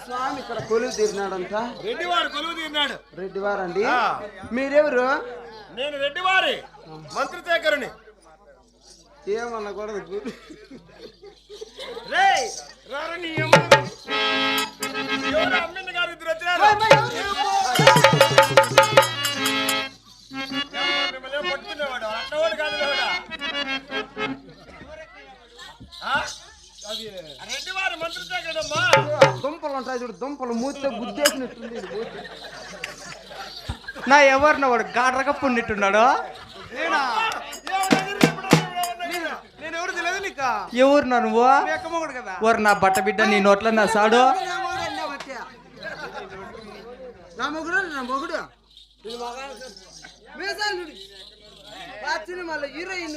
స్వామి ఇక్కడ కొలువు తీరినాడంట. రెడ్డివారు కొలువు తీరినాడు. రెడ్డివారండి. మీరెవరు? నేను రెడ్డివారి మంత్రి శేఖరుని. ఏమన్నా కూడా అమ్మింది గారు ఇద్దరు వచ్చినారు. పట్టుకునేవాడు అన్నవాడు కాదు. రెడ్డివారి మంత్రి శేఖరుడమ్మా. దుంపలు ఉంటాయి చూడు, దుంపలు మూత గుద్దేసినట్టుంది. నా ఎవరిన వాడు గాడ్రగా పుండిట్టున్నాడు. నేను ఎవరు తెలియదు నీకు. ఎవరు నా నువ్వు? కదా ఎవరు నా బట్ట బిడ్డ నీ నోట్లో నా సాడు. నా మొగుడు మళ్ళీ హీరోయిన్